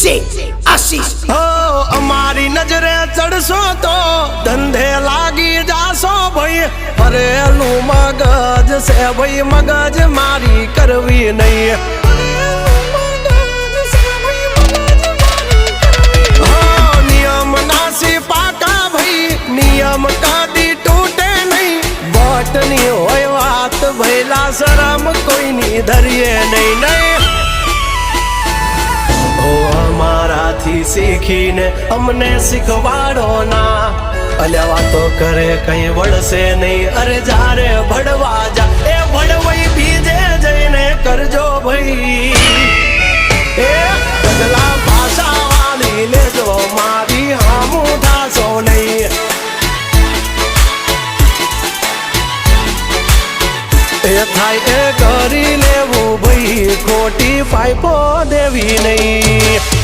આશીષ હો અમારી નજરે ચડશો તો ધંધે લાગી જાશો ભાઈ ભરેલું મગજ છે ભાઈ મગજ મારી કરવી નહીં નિયમ નાસી પાકા ભાઈ નિયમ કદી તૂટે નહીં બટની હોય વાત ભૈલા શરમ કોઈની ધરીએ નહીં નહીં અમારાથી શીખીને અમને શીખવાડો ના અલ્યા વાતો કરે કઈ વળશે નહીં અરે જારે ભડવા જા એ ભડવઈ બીજે જઈને કરજો ભાઈ એ બદલા ભાષા વાળી લેજો મારી હામું થાશો નહીં એ થાય એ કરી લેવું ભાઈ ખોટી પાઇપો દેવી નહીં